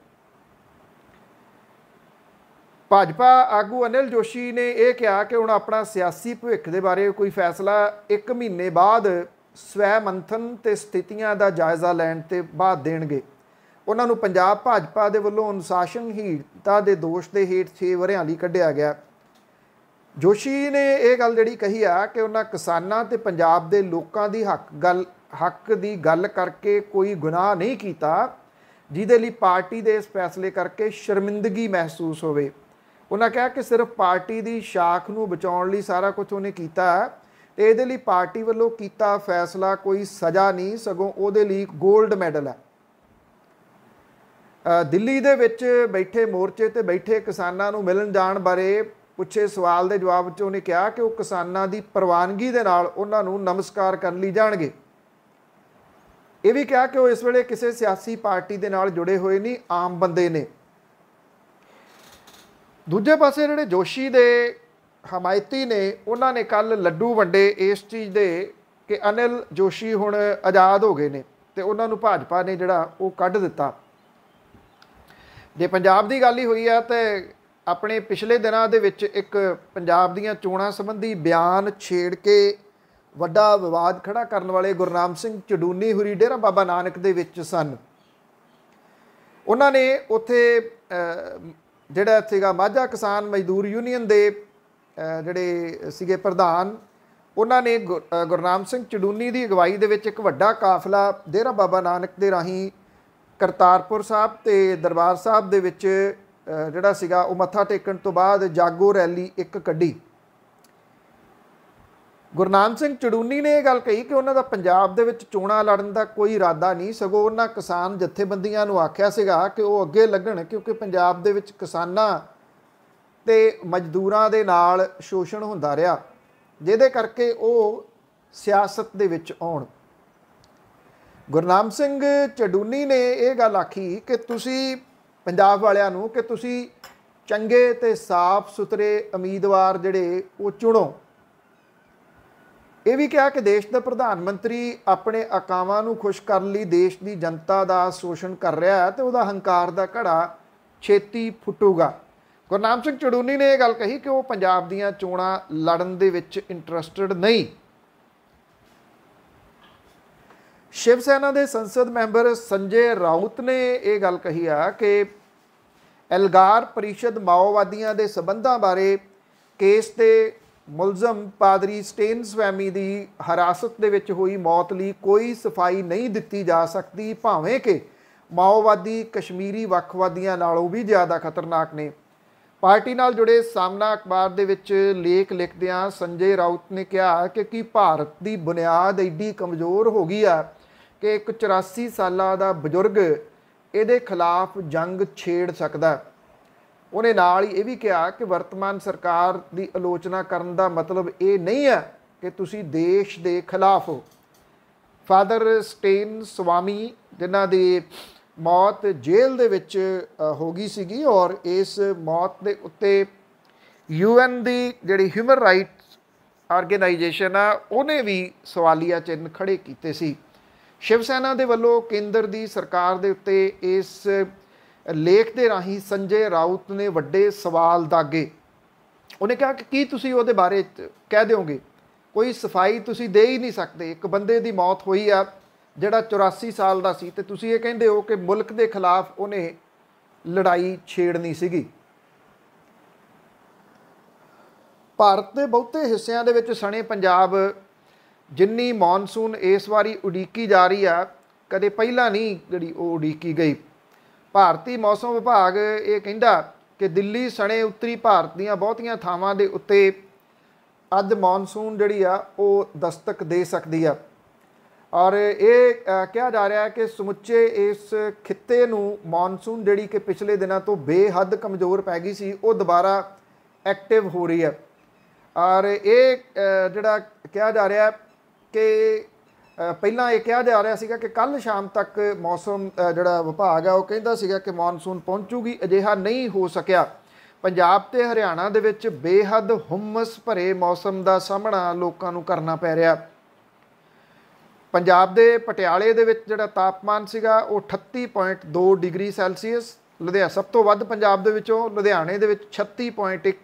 ਭਾਜਪਾ ਆਗੂ ਅਨਿਲ ਜੋਸ਼ੀ ਨੇ ਇਹ ਕਿਹਾ ਕਿ ਹੁਣ ਆਪਣਾ ਸਿਆਸੀ ਭਵਿੱਖ ਦੇ ਬਾਰੇ ਕੋਈ ਫੈਸਲਾ 1 ਮਹੀਨੇ ਬਾਅਦ ਸਵੈ ਮੰਥਨ ਤੇ ਸਥਿਤੀਆਂ ਦਾ ਜਾਇਜ਼ਾ ਲੈਣ ਤੇ ਬਾਅਦ ਦੇਣਗੇ। ਉਹਨਾਂ ਨੂੰ ਪੰਜਾਬ ਭਾਜਪਾ ਦੇ ਵੱਲੋਂ ਅਨੁਸ਼ਾਸਨਹੀਣਤਾ ਦੇ ਦੋਸ਼ ਦੇ ਹੇਠ 6 ਵਰ੍ਹਿਆਂ ਲਈ ਕੱਢਿਆ ਗਿਆ। ਜੋਸ਼ੀ ਨੇ ਇਹ ਗੱਲ ਜਿਹੜੀ ਕਹੀ ਆ ਕਿ ਉਹਨਾਂ ਕਿਸਾਨਾਂ ਤੇ ਪੰਜਾਬ ਦੇ ਲੋਕਾਂ ਦੀ ਹੱਕ ਦੀ ਗੱਲ ਕਰਕੇ ਕੋਈ ਗੁਨਾਹ ਨਹੀਂ ਕੀਤਾ। ਜਿਹਦੇ ਲਈ ਪਾਰਟੀ ਦੇ ਇਸ ਫੈਸਲੇ ਕਰਕੇ ਸ਼ਰਮਿੰਦਗੀ ਮਹਿਸੂਸ ਹੋਵੇ। ਉਹਨਾਂ ਕਿਹਾ ਕਿ ਸਿਰਫ ਪਾਰਟੀ ਦੀ ਸ਼ਾਖ ਨੂੰ ਬਚਾਉਣ ਲਈ ਸਾਰਾ ਕੁਝ ਉਹਨੇ ਕੀਤਾ ਤੇ ਇਹਦੇ ਲਈ ਪਾਰਟੀ ਵੱਲੋਂ ਕੀਤਾ ਫੈਸਲਾ ਕੋਈ ਸਜ਼ਾ ਨਹੀਂ, ਸਗੋਂ ਉਹਦੇ ਲਈ ਗੋਲਡ ਮੈਡਲ ਹੈ। ਦਿੱਲੀ ਦੇ ਵਿੱਚ ਬੈਠੇ ਮੋਰਚੇ ਤੇ ਬੈਠੇ ਕਿਸਾਨਾਂ ਨੂੰ ਮਿਲਣ ਜਾਣ ਬਾਰੇ ਪੁੱਛੇ ਸਵਾਲ ਦੇ ਜਵਾਬ 'ਚ ਉਹਨੇ ਕਿਹਾ ਕਿ ਉਹ ਕਿਸਾਨਾਂ ਦੀ ਪ੍ਰਵਾਨਗੀ ਦੇ ਨਾਲ ਉਹਨਾਂ ਨੂੰ ਨਮਸਕਾਰ ਕਰਨ ਲਈ ਜਾਣਗੇ। ਇਹ ਵੀ ਕਿਹਾ ਕਿ ਉਹ ਇਸ ਵੇਲੇ ਕਿਸੇ ਸਿਆਸੀ ਪਾਰਟੀ ਦੇ ਨਾਲ ਜੁੜੇ ਹੋਏ ਨਹੀਂ, ਆਮ ਬੰਦੇ ਨੇ। ਦੂਜੇ ਪਾਸੇ ਜਿਹੜੇ ਜੋਸ਼ੀ ਦੇ ਹਮਾਇਤੀ ਨੇ ਉਹਨਾਂ ਨੇ ਕੱਲ ਲੱਡੂ ਵੰਡੇ ਇਸ ਚੀਜ਼ ਦੇ ਕਿ ਅਨਿਲ ਜੋਸ਼ੀ ਹੁਣ ਆਜ਼ਾਦ ਹੋ ਗਏ ਨੇ ਤੇ ਉਹਨਾਂ ਨੂੰ ਭਾਜਪਾ ਨੇ ਜਿਹੜਾ ਉਹ ਕੱਢ ਦਿੱਤਾ। ਜੇ ਪੰਜਾਬ ਦੀ ਗੱਲ ਹੀ ਹੋਈ ਹੈ ਤੇ ਆਪਣੇ ਪਿਛਲੇ ਦਿਨਾਂ ਦੇ ਵਿੱਚ ਇੱਕ ਪੰਜਾਬ ਦੀਆਂ ਚੋਣਾਂ ਸੰਬੰਧੀ ਬਿਆਨ ਛੇੜ ਕੇ ਵੱਡਾ ਵਿਵਾਦ ਖੜਾ ਕਰਨ ਵਾਲੇ ਗੁਰਨਾਮ ਸਿੰਘ ਚਡੂਨੀ ਹੁਰੀ ਡੇਰਾ ਬਾਬਾ ਨਾਨਕ ਦੇ ਵਿੱਚ ਸਨ। ਉਹਨਾਂ ਨੇ ਉੱਥੇ ਜਿਹੜਾ ਸੀਗਾ ਮਾਝਾ ਕਿਸਾਨ ਮਜ਼ਦੂਰ ਯੂਨੀਅਨ ਦੇ ਜਿਹੜੇ ਸੀਗੇ ਪ੍ਰਧਾਨ, ਉਹਨਾਂ ਨੇ ਗੁਰਨਾਮ ਸਿੰਘ ਚਡੂਨੀ ਦੀ ਅਗਵਾਈ ਦੇ ਵਿੱਚ ਇੱਕ ਵੱਡਾ ਕਾਫਲਾ ਡੇਰਾ ਬਾਬਾ ਨਾਨਕ ਦੇ ਰਾਹੀਂ ਕਰਤਾਰਪੁਰ ਸਾਹਿਬ ਤੇ ਦਰਬਾਰ ਸਾਹਿਬ ਦੇ ਵਿੱਚ ਜਿਹੜਾ ਸੀਗਾ ਉਹ ਮੱਥਾ ਟੇਕਣ ਤੋਂ ਬਾਅਦ ਜਾਗੋ ਰੈਲੀ ਇੱਕ ਕੱਢੀ। ਗੁਰਨਾਮ ਸਿੰਘ ਚਡੂਨੀ ਨੇ ਇਹ ਗੱਲ ਕਹੀ ਕਿ ਉਹਨਾਂ ਦਾ ਪੰਜਾਬ ਦੇ ਵਿੱਚ ਚੋਣਾਂ ਲੜਨ ਦਾ ਕੋਈ ਇਰਾਦਾ ਨਹੀਂ, ਸਗੋਂ ਉਹਨਾਂ ਕਿਸਾਨ ਜਥੇਬੰਦੀਆਂ ਨੂੰ ਆਖਿਆ ਸੀਗਾ ਕਿ ਉਹ ਅੱਗੇ ਲੱਗਣ, ਕਿਉਂਕਿ ਪੰਜਾਬ ਦੇ ਵਿੱਚ ਕਿਸਾਨਾਂ ਤੇ ਮਜ਼ਦੂਰਾਂ ਦੇ ਨਾਲ ਸ਼ੋਸ਼ਣ ਹੁੰਦਾ ਰਿਹਾ, ਜਿਹਦੇ ਕਰਕੇ ਉਹ ਸਿਆਸਤ ਦੇ ਵਿੱਚ ਆਉਣ। ਗੁਰਨਾਮ ਸਿੰਘ ਚਡੂਨੀ ਨੇ ਇਹ ਗੱਲ ਆਖੀ ਕਿ ਤੁਸੀਂ ਪੰਜਾਬ ਵਾਲਿਆਂ ਨੂੰ ਕਿ ਤੁਸੀਂ ਚੰਗੇ ਤੇ ਸਾਫ਼ ਸੁਥਰੇ ਉਮੀਦਵਾਰ ਜਿਹੜੇ ਉਹ ਚੁਣੋ। ਇਹ ਵੀ ਕਿਹਾ ਕਿ ਦੇਸ਼ ਦਾ ਪ੍ਰਧਾਨ ਮੰਤਰੀ ਆਪਣੇ ਆਕਾਵਾਂ ਨੂੰ ਖੁਸ਼ ਕਰਨ ਲਈ ਦੇਸ਼ ਦੀ ਜਨਤਾ ਦਾ ਸ਼ੋਸ਼ਣ ਕਰ ਰਿਹਾ ਹੈ ਤੇ ਉਹਦਾ ਹੰਕਾਰ ਦਾ ਘੜਾ ਛੇਤੀ ਫੁੱਟੂਗਾ। ਗੁਰਨਾਮ ਸਿੰਘ ਚਡੂਨੀ ਨੇ ਇਹ ਗੱਲ ਕਹੀ ਕਿ ਉਹ ਪੰਜਾਬ ਦੀਆਂ ਚੋਣਾਂ ਲੜਨ ਦੇ ਵਿੱਚ ਇੰਟਰਸਟਿਡ ਨਹੀਂ। ਸ਼ਿਵ ਸੈਨਾ ਦੇ ਸੰਸਦ ਮੈਂਬਰ ਸੰਜੇ ਰਾਉਤ ਨੇ ਇਹ ਗੱਲ ਕਹੀ ਆ ਕਿ ਐਲਗਾਰ ਪਰਿਸ਼ਦ ਮਾਓਵਾਦੀਆਂ ਦੇ ਸਬੰਧਾਂ ਬਾਰੇ ਕੇਸ ਦੇ ਮੁਲਜ਼ਮ ਪਾਦਰੀ ਸਟੇਨ ਸਵੈਮੀ ਦੀ ਹਿਰਾਸਤ ਦੇ ਵਿੱਚ ਹੋਈ ਮੌਤ ਲਈ ਕੋਈ ਸਫਾਈ ਨਹੀਂ ਦਿੱਤੀ ਜਾ ਸਕਦੀ, ਭਾਵੇਂ ਕਿ ਮਾਓਵਾਦੀ ਕਸ਼ਮੀਰੀ ਵੱਖਵਾਦੀਆਂ ਨਾਲੋਂ ਵੀ ਜ਼ਿਆਦਾ ਖਤਰਨਾਕ ਨੇ। ਪਾਰਟੀ ਨਾਲ ਜੁੜੇ ਸਾਹਮਣਾ ਅਖਬਾਰ ਦੇ ਵਿੱਚ ਲੇਖ ਲਿਖਦਿਆਂ ਸੰਜੇ ਰਾਉਤ ਨੇ ਕਿਹਾ ਕਿ ਭਾਰਤ ਦੀ ਬੁਨਿਆਦ ਐਡੀ ਕਮਜ਼ੋਰ ਹੋ ਗਈ ਆ ਕਿ ਇੱਕ 84 ਸਾਲਾਂ ਦਾ ਬਜ਼ੁਰਗ ਇਹਦੇ ਖਿਲਾਫ ਜੰਗ ਛੇੜ ਸਕਦਾ। ਉਹਨੇ ਨਾਲ ਹੀ ਇਹ ਵੀ ਕਿਹਾ ਕਿ ਵਰਤਮਾਨ ਸਰਕਾਰ ਦੀ ਆਲੋਚਨਾ ਕਰਨ ਦਾ ਮਤਲਬ ਇਹ ਨਹੀਂ ਹੈ ਕਿ ਤੁਸੀਂ ਦੇਸ਼ ਦੇ ਖਿਲਾਫ ਹੋ। ਫਾਦਰ ਸਟੇਨ ਸਵਾਮੀ ਜਿਨ੍ਹਾਂ ਦੀ ਮੌਤ ਜੇਲ੍ਹ ਦੇ ਵਿੱਚ ਹੋ ਗਈ ਸੀਗੀ ਔਰ ਇਸ ਮੌਤ ਦੇ ਉੱਤੇ UN ਦੀ ਜਿਹੜੀ ਹਿਊਮਨ ਰਾਈਟਸ ਆਰਗੇਨਾਈਜੇਸ਼ਨ ਆ ਉਹਨੇ ਵੀ ਸਵਾਲੀਆ ਚਿੰਨ੍ਹ ਖੜੇ ਕੀਤੇ ਸੀ। ਸ਼ਿਵ ਸੈਨਾ ਦੇ ਵੱਲੋਂ ਕੇਂਦਰ ਦੀ ਸਰਕਾਰ ਦੇ ਉੱਤੇ ਇਸ ਲੇਖ ਦੇ ਰਾਹੀਂ ਸੰਜੇ ਰਾਉਤ ਨੇ ਵੱਡੇ ਸਵਾਲ ਦਾਗੇ। ਉਹਨੇ ਕਿਹਾ ਕਿ ਕੀ ਤੁਸੀਂ ਉਹਦੇ ਬਾਰੇ ਕਹਿ ਦਿਓਗੇ, ਕੋਈ ਸਫਾਈ ਤੁਸੀਂ ਦੇ ਹੀ ਨਹੀਂ ਸਕਦੇ। ਇੱਕ ਬੰਦੇ ਦੀ ਮੌਤ ਹੋਈ ਆ ਜਿਹੜਾ 84 ਸਾਲ ਦਾ ਸੀ ਤੇ ਤੁਸੀਂ ਇਹ ਕਹਿੰਦੇ ਹੋ ਕਿ ਮੁਲਕ ਦੇ ਖਿਲਾਫ ਉਹਨੇ ਲੜਾਈ ਛੇੜਨੀ ਸੀਗੀ। ਭਾਰਤ ਦੇ ਬਹੁਤੇ ਹਿੱਸਿਆਂ ਦੇ ਵਿੱਚ ਸਣੇ ਪੰਜਾਬ ਜਿੰਨੀ ਮੌਨਸੂਨ ਇਸ ਵਾਰੀ ਉਡੀਕੀ ਜਾ ਰਹੀ ਆ ਕਦੇ ਪਹਿਲਾਂ ਨਹੀਂ ਜਿਹੜੀ ਉਹ ਉਡੀਕੀ ਗਈ। ਭਾਰਤੀ ਮੌਸਮ ਵਿਭਾਗ ਇਹ ਕਹਿੰਦਾ ਕਿ ਦਿੱਲੀ ਸਣੇ ਉੱਤਰੀ ਭਾਰਤ ਦੀਆਂ ਬਹੁਤੀਆਂ ਥਾਵਾਂ ਦੇ ਉੱਤੇ ਅੱਜ ਮੌਨਸੂਨ ਜਿਹੜੀ ਆ ਉਹ ਦਸਤਕ ਦੇ ਸਕਦੀ ਆ ਔਰ ਇਹ ਕਿਹਾ ਜਾ ਰਿਹਾ ਹੈ ਕਿ ਸਮੁੱਚੇ ਇਸ ਖਿੱਤੇ ਨੂੰ ਮੌਨਸੂਨ ਜਿਹੜੀ ਕਿ ਪਿਛਲੇ ਦਿਨਾਂ ਤੋਂ ਬੇਹੱਦ ਕਮਜ਼ੋਰ ਪੈ ਗਈ ਸੀ ਉਹ ਦੁਬਾਰਾ ਐਕਟਿਵ ਹੋ ਰਹੀ ਹੈ। ਔਰ ਇਹ ਜਿਹੜਾ ਕਿਹਾ ਜਾ ਰਿਹਾ ਕਿ ਪਹਿਲਾਂ ਇਹ ਕਿਹਾ ਜਾ ਰਿਹਾ ਸੀਗਾ ਕਿ ਕੱਲ੍ਹ ਸ਼ਾਮ ਤੱਕ ਮੌਸਮ ਜਿਹੜਾ ਵਿਭਾਗ ਆ ਉਹ ਕਹਿੰਦਾ ਸੀਗਾ ਕਿ ਮੌਨਸੂਨ ਪਹੁੰਚੂਗੀ, ਅਜਿਹਾ ਨਹੀਂ ਹੋ ਸਕਿਆ। ਪੰਜਾਬ ਤੇ ਹਰਿਆਣਾ ਦੇ ਵਿੱਚ ਬੇਹੱਦ ਹੁਮਸ ਭਰੇ ਮੌਸਮ ਦਾ ਸਾਹਮਣਾ ਲੋਕਾਂ ਨੂੰ ਕਰਨਾ ਪੈ ਰਿਹਾ। ਪੰਜਾਬ ਦੇ ਪਟਿਆਲੇ ਦੇ ਵਿੱਚ ਜਿਹੜਾ ਤਾਪਮਾਨ ਸੀਗਾ ਉਹ 38.2 ਡਿਗਰੀ ਸੈਲਸੀਅਸ, ਲੁਧਿਆਣਾ ਸਭ ਤੋਂ ਵੱਧ ਪੰਜਾਬ ਦੇ ਵਿੱਚੋਂ, ਲੁਧਿਆਣੇ ਦੇ ਵਿੱਚ 36.1,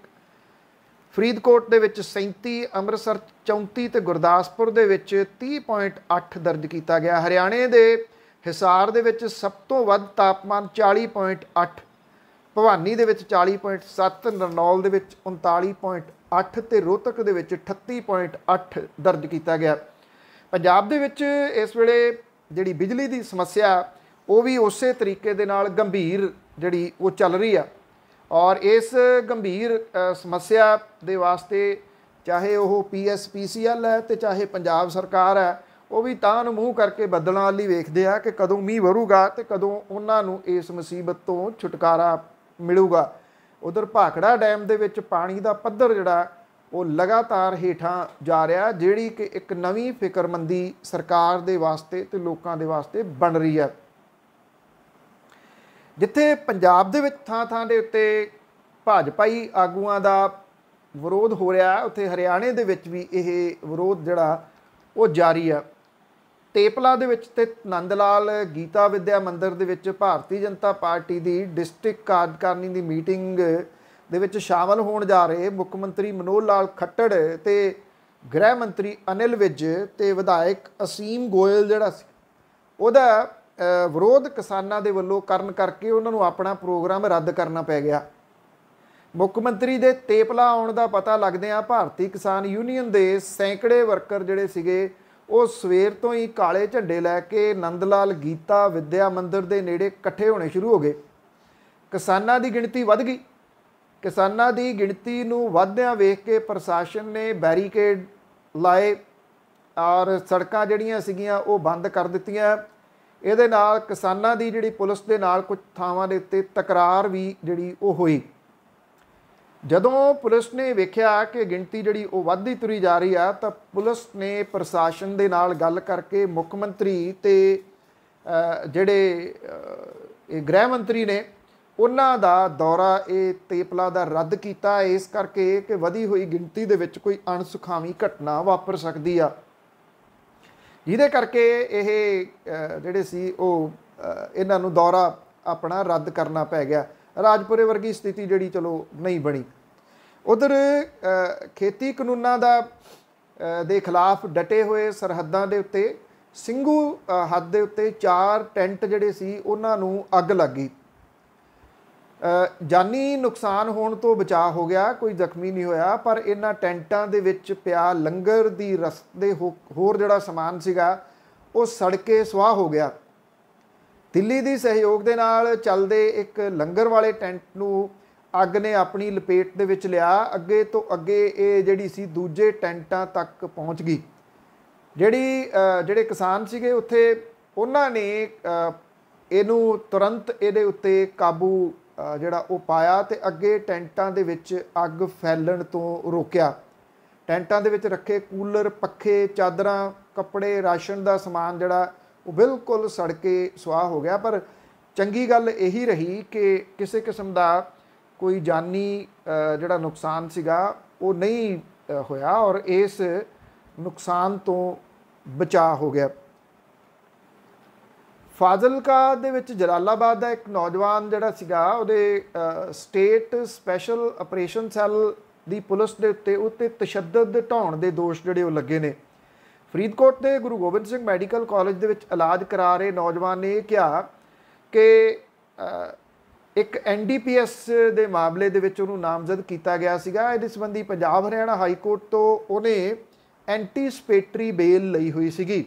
ਫਰੀਦਕੋਟ ਦੇ ਵਿੱਚ 37, ਅੰਮ੍ਰਿਤਸਰ 34 ਤੇ ਗੁਰਦਾਸਪੁਰ ਦੇ ਵਿੱਚ 30.8 ਦਰਜ ਕੀਤਾ ਗਿਆ। ਹਰਿਆਣੇ ਦੇ ਹਿਸਾਰ ਦੇ ਵਿੱਚ ਸਭ ਤੋਂ ਵੱਧ ਤਾਪਮਾਨ 40.8, ਭਵਾਨੀ ਦੇ ਵਿੱਚ 40.7, ਨਰਨੌਲ ਦੇ ਵਿੱਚ 39.8 ਤੇ ਰੋਹਤਕ ਦੇ ਵਿੱਚ 38.8 ਦਰਜ ਕੀਤਾ ਗਿਆ। ਪੰਜਾਬ ਦੇ ਵਿੱਚ ਇਸ ਵੇਲੇ ਜਿਹੜੀ ਬਿਜਲੀ ਦੀ ਸਮੱਸਿਆ ਉਹ ਵੀ ਉਸੇ ਤਰੀਕੇ ਦੇ ਨਾਲ ਗੰਭੀਰ ਜਿਹੜੀ ਉਹ ਚੱਲ ਰਹੀ ਆ। ਔਰ ਇਸ ਗੰਭੀਰ ਸਮੱਸਿਆ ਦੇ ਵਾਸਤੇ ਚਾਹੇ ਉਹ PSPCL ਹੈ ਤੇ ਚਾਹੇ ਪੰਜਾਬ ਸਰਕਾਰ ਹੈ, ਉਹ ਵੀ ਤਾਂ ਨੂੰ ਮੂੰਹ ਕਰਕੇ ਬੱਦਲਾਂ ਵੱਲ ਹੀ ਵੇਖਦੇ ਆ ਕਿ ਕਦੋਂ ਮੀਂਹ ਵਰੂਗਾ ਤੇ ਕਦੋਂ ਉਹਨਾਂ ਨੂੰ ਇਸ ਮੁਸੀਬਤ ਤੋਂ ਛੁਟਕਾਰਾ ਮਿਲੂਗਾ। ਉਧਰ ਭਾਖੜਾ ਡੈਮ ਦੇ ਵਿੱਚ ਪਾਣੀ ਦਾ ਪੱਧਰ ਜਿਹੜਾ ਉਹ ਲਗਾਤਾਰ ਹੇਠਾਂ ਜਾ ਰਿਹਾ, ਜਿਹੜੀ ਕਿ ਇੱਕ ਨਵੀਂ ਫਿਕਰਮੰਦੀ ਸਰਕਾਰ ਦੇ ਵਾਸਤੇ ਤੇ ਲੋਕਾਂ ਦੇ ਵਾਸਤੇ ਬਣ ਰਹੀ ਹੈ। ਜਿੱਥੇ ਪੰਜਾਬ ਦੇ ਵਿੱਚ ਥਾਂ ਥਾਂ ਦੇ ਉੱਤੇ ਭਾਜਪਾਈ ਆਗੂਆਂ ਦਾ ਵਿਰੋਧ ਹੋ ਰਿਹਾ, ਉੱਥੇ ਹਰਿਆਣੇ ਦੇ ਵਿੱਚ ਵੀ ਇਹ ਵਿਰੋਧ ਜਿਹੜਾ ਉਹ ਜਾਰੀ ਆ। ਤੇਪਲਾ ਦੇ ਵਿੱਚ ਤੇ ਨੰਦ ਲਾਲ ਗੀਤਾ ਵਿੱਦਿਆ ਮੰਦਿਰ ਦੇ ਵਿੱਚ ਭਾਰਤੀ ਜਨਤਾ ਪਾਰਟੀ ਦੀ ਡਿਸਟ੍ਰਿਕਟ ਕਾਰਜਕਾਰਨੀ ਦੀ ਮੀਟਿੰਗ ਦੇ ਵਿੱਚ ਸ਼ਾਮਲ ਹੋਣ ਜਾ ਰਹੇ ਮੁੱਖ ਮੰਤਰੀ ਮਨੋਹਰ ਲਾਲ ਖੱਟੜ ਤੇ ਗ੍ਰਹਿ ਮੰਤਰੀ ਅਨਿਲ ਵਿਜ ਤੇ ਵਿਧਾਇਕ ਅਸੀਮ ਗੋਇਲ ਜਿਹੜਾ ਸੀ, ਉਹਦਾ ਵਿਰੋਧ ਕਿਸਾਨਾਂ ਦੇ ਵੱਲੋਂ ਕਰਨ ਕਰਕੇ ਉਹਨਾਂ ਨੂੰ ਆਪਣਾ ਪ੍ਰੋਗਰਾਮ ਰੱਦ ਕਰਨਾ ਪੈ ਗਿਆ। ਮੁੱਖ ਮੰਤਰੀ ਦੇ ਤੇਪਲਾ ਆਉਣ ਦਾ ਪਤਾ ਲੱਗਦਿਆਂ ਭਾਰਤੀ ਕਿਸਾਨ ਯੂਨੀਅਨ ਦੇ ਸੈਂਕੜੇ ਵਰਕਰ ਜਿਹੜੇ ਸੀਗੇ ਉਹ ਸਵੇਰ ਤੋਂ ਹੀ ਕਾਲੇ ਝੰਡੇ ਲੈ ਕੇ ਨੰਦ ਲਾਲ ਗੀਤਾ ਵਿੱਦਿਆ ਮੰਦਿਰ ਦੇ ਨੇੜੇ ਇਕੱਠੇ ਹੋਣੇ ਸ਼ੁਰੂ ਹੋ ਗਏ। ਕਿਸਾਨਾਂ ਦੀ ਗਿਣਤੀ ਵੱਧ ਗਈ। ਕਿਸਾਨਾਂ ਦੀ ਗਿਣਤੀ ਨੂੰ ਵਧਦਿਆਂ ਵੇਖ ਕੇ ਪ੍ਰਸ਼ਾਸਨ ਨੇ ਬੈਰੀਕੇਡ ਲਾਏ ਔਰ ਸੜਕਾਂ ਜਿਹੜੀਆਂ ਸੀਗੀਆਂ ਉਹ ਬੰਦ ਕਰ ਦਿੱਤੀਆਂ। ਇਹਦੇ ਨਾਲ ਕਿਸਾਨਾਂ ਦੀ ਜਿਹੜੀ ਪੁਲਿਸ ਦੇ ਨਾਲ ਕੁਝ ਥਾਵਾਂ ਦੇ ਉੱਤੇ ਤਕਰਾਰ ਵੀ ਜਿਹੜੀ ਉਹ ਹੋਈ। ਜਦੋਂ ਪੁਲਿਸ ਨੇ ਵੇਖਿਆ ਕਿ ਗਿਣਤੀ ਜਿਹੜੀ ਉਹ ਵੱਧਦੀ ਤੁਰੀ ਜਾ ਰਹੀ ਆ ਤਾਂ ਪੁਲਿਸ ਨੇ ਪ੍ਰਸ਼ਾਸਨ ਦੇ ਨਾਲ ਗੱਲ ਕਰਕੇ ਮੁੱਖ ਮੰਤਰੀ ਤੇ ਜਿਹੜੇ ਇਹ ਗ੍ਰਹਿ ਮੰਤਰੀ ਨੇ ਉਹਨਾਂ ਦਾ ਦੌਰਾ ਇਹ ਤੇਪਲਾ ਦਾ ਰੱਦ ਕੀਤਾ, ਇਸ ਕਰਕੇ ਕਿ ਵਧੀ ਹੋਈ ਗਿਣਤੀ ਦੇ ਵਿੱਚ ਕੋਈ ਅਣਸੁਖਾਵੀਂ ਘਟਨਾ ਵਾਪਰ ਸਕਦੀ ਆ, ਜਿਹਦੇ ਕਰਕੇ ਇਹ ਜਿਹੜੇ ਸੀ ਉਹ ਇਹਨਾਂ ਨੂੰ ਦੌਰਾ ਆਪਣਾ ਰੱਦ ਕਰਨਾ ਪੈ ਗਿਆ। ਰਾਜਪੁਰੇ ਵਰਗੀ ਸਥਿਤੀ ਜਿਹੜੀ ਚਲੋ ਨਹੀਂ ਬਣੀ। ਉਧਰ ਖੇਤੀ ਕਾਨੂੰਨਾਂ ਦੇ ਖਿਲਾਫ ਡਟੇ ਹੋਏ ਸਰਹੱਦਾਂ ਦੇ ਉੱਤੇ ਸਿੰਘੂ ਹੱਦ ਦੇ ਉੱਤੇ 4 ਟੈਂਟ ਜਿਹੜੇ ਸੀ ਉਹਨਾਂ ਨੂੰ ਅੱਗ ਲੱਗ ਗਈ। ਜਾਨੀ ਨੁਕਸਾਨ ਹੋਣ ਤੋਂ ਬਚਾਅ ਹੋ ਗਿਆ, ਕੋਈ ਜ਼ਖਮੀ ਨਹੀਂ ਹੋਇਆ, ਪਰ ਇਹਨਾਂ ਟੈਂਟਾਂ ਦੇ ਵਿੱਚ ਪਿਆ ਲੰਗਰ ਦੀ ਰਸਤ ਦੇ ਹੋਰ ਜਿਹੜਾ ਸਮਾਨ ਸੀਗਾ ਉਹ ਸੜ ਕੇ ਸੁਆਹ ਹੋ ਗਿਆ। ਦਿੱਲੀ ਦੀ ਸਹਿਯੋਗ ਦੇ ਨਾਲ ਚੱਲਦੇ ਇੱਕ ਲੰਗਰ ਵਾਲੇ ਟੈਂਟ ਨੂੰ ਅੱਗ ਨੇ ਆਪਣੀ ਲਪੇਟ ਦੇ ਵਿੱਚ ਲਿਆ। ਅੱਗੇ ਤੋਂ ਅੱਗੇ ਇਹ ਜਿਹੜੀ ਸੀ ਦੂਜੇ ਟੈਂਟਾਂ ਤੱਕ ਪਹੁੰਚ ਗਈ। ਜਿਹੜੇ ਕਿਸਾਨ ਸੀਗੇ ਉੱਥੇ ਉਹਨਾਂ ਨੇ ਇਹਨੂੰ ਤੁਰੰਤ ਇਹਦੇ ਉੱਤੇ ਕਾਬੂ ਜਿਹੜਾ ਉਹ ਪਾਇਆ ਤੇ ਅੱਗੇ ਟੈਂਟਾਂ ਦੇ ਵਿੱਚ ਅੱਗ ਫੈਲਣ ਤੋਂ ਰੋਕਿਆ। ਟੈਂਟਾਂ ਦੇ ਵਿੱਚ ਰੱਖੇ ਕੂਲਰ, ਪੱਖੇ, ਚਾਦਰਾਂ, ਕੱਪੜੇ, ਰਾਸ਼ਨ ਦਾ ਸਮਾਨ ਜਿਹੜਾ ਉਹ ਬਿਲਕੁਲ ਸੜ ਕੇ ਸੁਆਹ ਹੋ ਗਿਆ। ਪਰ ਚੰਗੀ ਗੱਲ ਇਹੀ ਰਹੀ ਕਿ ਕਿਸੇ ਕਿਸਮ ਦਾ ਕੋਈ ਜਾਨੀ ਜਿਹੜਾ ਨੁਕਸਾਨ ਸੀਗਾ ਉਹ ਨਹੀਂ ਹੋਇਆ ਔਰ ਇਸ ਨੁਕਸਾਨ ਤੋਂ ਬਚਾਅ ਹੋ ਗਿਆ। ਫਾਜ਼ਿਲਕਾ ਦੇ ਵਿੱਚ ਜਲਾਲਾਬਾਦ ਦਾ ਇੱਕ ਨੌਜਵਾਨ ਜਿਹੜਾ ਸੀਗਾ ਉਹਦੇ ਸਟੇਟ ਸਪੈਸ਼ਲ ਆਪਰੇਸ਼ਨ ਸੈੱਲ ਦੀ ਪੁਲਿਸ ਦੇ ਉੱਤੇ ਤਸ਼ੱਦਦ ਢਾਉਣ ਦੇ ਦੋਸ਼ ਜਿਹੜੇ ਉਹ ਲੱਗੇ ਨੇ। ਫਰੀਦਕੋਟ ਦੇ ਗੁਰੂ ਗੋਬਿੰਦ ਸਿੰਘ ਮੈਡੀਕਲ ਕਾਲਜ ਦੇ ਵਿੱਚ ਇਲਾਜ ਕਰਾ ਰਹੇ ਨੌਜਵਾਨ ਨੇ ਇਹ ਕਿਹਾ ਕਿ ਇੱਕ NDPS ਦੇ ਮਾਮਲੇ ਦੇ ਵਿੱਚ ਉਹਨੂੰ ਨਾਮਜ਼ਦ ਕੀਤਾ ਗਿਆ ਸੀਗਾ। ਇਹਦੇ ਸੰਬੰਧੀ ਪੰਜਾਬ ਹਰਿਆਣਾ ਹਾਈ ਕੋਰਟ ਤੋਂ ਉਹਨੇ ਐਂਟੀਸਪੇਟਰੀ ਬੇਲ ਲਈ ਹੋਈ ਸੀਗੀ।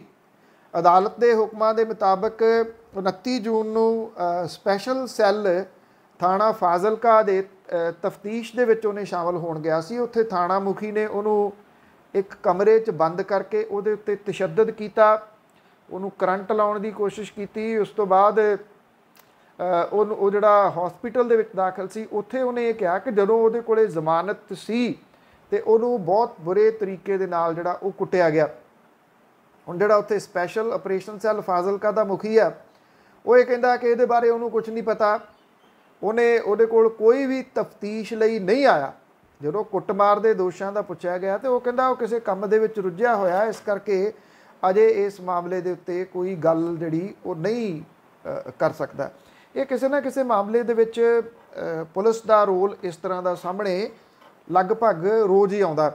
ਅਦਾਲਤ ਦੇ ਹੁਕਮਾਂ ਦੇ ਮੁਤਾਬਕ 29 ਜੂਨ ਨੂੰ ਸਪੈਸ਼ਲ ਸੈੱਲ ਥਾਣਾ ਫਾਜ਼ਿਲਕਾ ਦੇ ਤਫਤੀਸ਼ ਦੇ ਵਿੱਚ ਉਹਨੇ ਸ਼ਾਮਲ ਹੋਣ ਗਿਆ ਸੀ। ਉੱਥੇ ਥਾਣਾ ਮੁਖੀ ਨੇ ਉਹਨੂੰ ਇੱਕ ਕਮਰੇ 'ਚ ਬੰਦ ਕਰਕੇ ਉਹਦੇ ਉੱਤੇ ਤਸ਼ੱਦਦ ਕੀਤਾ, ਉਹਨੂੰ ਕਰੰਟ ਲਾਉਣ ਦੀ ਕੋਸ਼ਿਸ਼ ਕੀਤੀ। ਉਸ ਤੋਂ ਬਾਅਦ ਉਹ ਜਿਹੜਾ ਹਸਪੀਟਲ ਦੇ ਵਿੱਚ ਦਾਖਲ ਸੀ ਉੱਥੇ ਉਹਨੇ ਇਹ ਕਿਹਾ ਕਿ ਜਦੋਂ ਉਹਦੇ ਕੋਲੇ ਜ਼ਮਾਨਤ ਸੀ ਤੇ ਉਹਨੂੰ ਬਹੁਤ ਬੁਰੇ ਤਰੀਕੇ ਦੇ ਨਾਲ ਜਿਹੜਾ ਉਹ ਕੁੱਟਿਆ ਗਿਆ। ਹੁਣ ਜਿਹੜਾ ਉੱਥੇ ਸਪੈਸ਼ਲ ਆਪਰੇਸ਼ਨ ਸੈੱਲ ਫਾਜ਼ਿਲਕਾ ਦਾ ਮੁਖੀ ਆ ਉਹ ਇਹ ਕਹਿੰਦਾ ਕਿ ਇਹਦੇ ਬਾਰੇ ਉਹਨੂੰ ਕੁਝ ਨਹੀਂ ਪਤਾ, ਉਹਦੇ ਕੋਲ ਕੋਈ ਵੀ ਤਫਤੀਸ਼ ਲਈ ਨਹੀਂ ਆਇਆ। ਜਦੋਂ ਕੁੱਟਮਾਰ ਦੇ ਦੋਸ਼ਾਂ ਦਾ ਪੁੱਛਿਆ ਗਿਆ ਤੇ ਉਹ ਕਹਿੰਦਾ ਉਹ ਕਿਸੇ ਕੰਮ ਦੇ ਵਿੱਚ ਰੁੱਝਿਆ ਹੋਇਆ, ਇਸ ਕਰਕੇ ਅਜੇ ਇਸ ਮਾਮਲੇ ਦੇ ਉੱਤੇ ਕੋਈ ਗੱਲ ਜਿਹੜੀ ਉਹ ਨਹੀਂ ਕਰ ਸਕਦਾ। ਇਹ ਕਿਸੇ ਨਾ ਕਿਸੇ ਮਾਮਲੇ ਦੇ ਵਿੱਚ ਪੁਲਿਸ ਦਾ ਰੋਲ ਇਸ ਤਰ੍ਹਾਂ ਦਾ ਸਾਹਮਣੇ ਲਗਭਗ ਰੋਜ਼ ਹੀ ਆਉਂਦਾ।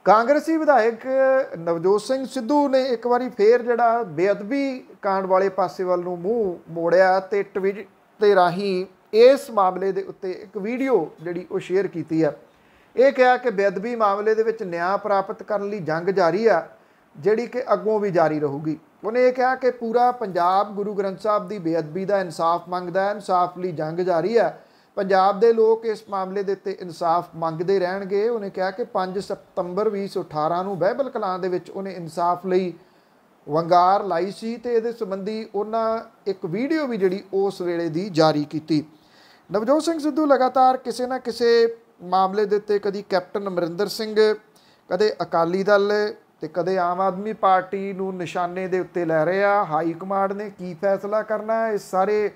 ਕਾਂਗਰਸੀ ਵਿਧਾਇਕ ਨਵਜੋਤ ਸਿੰਘ ਸਿੱਧੂ ਨੇ ਇੱਕ ਵਾਰੀ ਫੇਰ ਜਿਹੜਾ ਬੇਅਦਬੀ ਕਾਂਡ ਵਾਲੇ ਪਾਸੇ ਵੱਲ ਨੂੰ ਮੂੰਹ ਮੋੜਿਆ ਤੇ ਟਵੀਟ ਦੇ ਰਾਹੀਂ ਇਸ ਮਾਮਲੇ ਦੇ ਉੱਤੇ ਇੱਕ ਵੀਡੀਓ ਜਿਹੜੀ ਉਹ ਸ਼ੇਅਰ ਕੀਤੀ ਆ। ਇਹ ਕਿਹਾ ਕਿ ਬੇਅਦਬੀ ਮਾਮਲੇ ਦੇ ਵਿੱਚ ਨਿਆਂ ਪ੍ਰਾਪਤ ਕਰਨ ਲਈ ਜੰਗ ਜਾਰੀ ਆ, ਜਿਹੜੀ ਕਿ ਅੱਗੋਂ ਵੀ ਜਾਰੀ ਰਹੂਗੀ। ਉਹਨੇ ਇਹ ਕਿਹਾ ਕਿ ਪੂਰਾ ਪੰਜਾਬ ਗੁਰੂ ਗ੍ਰੰਥ ਸਾਹਿਬ ਦੀ ਬੇਅਦਬੀ ਦਾ ਇਨਸਾਫ ਮੰਗਦਾ ਹੈ, ਇਨਸਾਫ ਲਈ ਜੰਗ ਜਾਰੀ ਹੈ। ਪੰਜਾਬ ਦੇ ਲੋਕ ਇਸ ਮਾਮਲੇ ਦੇ ਉੱਤੇ ਇਨਸਾਫ ਮੰਗਦੇ ਰਹਿਣਗੇ। ਉਹਨੇ ਕਿਹਾ ਕਿ 5 ਸਤੰਬਰ 2018 ਨੂੰ ਬਹਿਬਲ ਕਲਾਂ ਦੇ ਵਿੱਚ ਉਹਨੇ ਇਨਸਾਫ ਲਈ ਵੰਗਾਰ ਲਾਈ ਸੀ ਤੇ ਇਹਦੇ ਸੰਬੰਧੀ ਉਹਨਾਂ ਇੱਕ ਵੀਡੀਓ ਵੀ ਜਿਹੜੀ ਉਸ ਵੇਲੇ ਦੀ ਜਾਰੀ ਕੀਤੀ। ਨਵਜੋਤ ਸਿੰਘ ਸਿੱਧੂ ਲਗਾਤਾਰ ਕਿਸੇ ਨਾ ਕਿਸੇ ਮਾਮਲੇ ਦੇ ਉੱਤੇ ਕਦੀ ਕੈਪਟਨ ਅਮਰਿੰਦਰ ਸਿੰਘ, ਕਦੇ ਅਕਾਲੀ ਦਲ ਤੇ ਕਦੇ ਆਮ ਆਦਮੀ ਪਾਰਟੀ ਨੂੰ ਨਿਸ਼ਾਨੇ ਦੇ ਉੱਤੇ ਲੈ ਰਹੇ ਆ। ਹਾਈ ਕਮਾਂਡ ਨੇ ਕੀ ਫੈਸਲਾ ਕਰਨਾ ਹੈ ਇਸ ਸਾਰੇ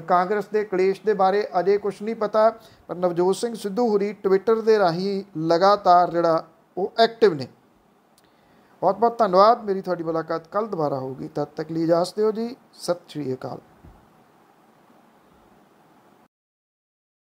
ਕਾਂਗਰਸ ਦੇ ਕਲੇਸ਼ ਦੇ ਬਾਰੇ ਅਜੇ ਕੁਝ ਨਹੀਂ ਪਤਾ, ਪਰ ਨਵਜੋਤ ਸਿੰਘ ਸਿੱਧੂ ਹੋਰੀ ਟਵਿੱਟਰ ਦੇ ਰਾਹੀਂ ਲਗਾਤਾਰ ਜਿਹੜਾ ਉਹ ਐਕਟਿਵ ਨੇ। बहुत बहुत धन्यवाद। मेरी थोड़ी मुलाकात कल दोबारा होगी, तब तक लिए इजाज़त दो जी। सत श्री अकाल।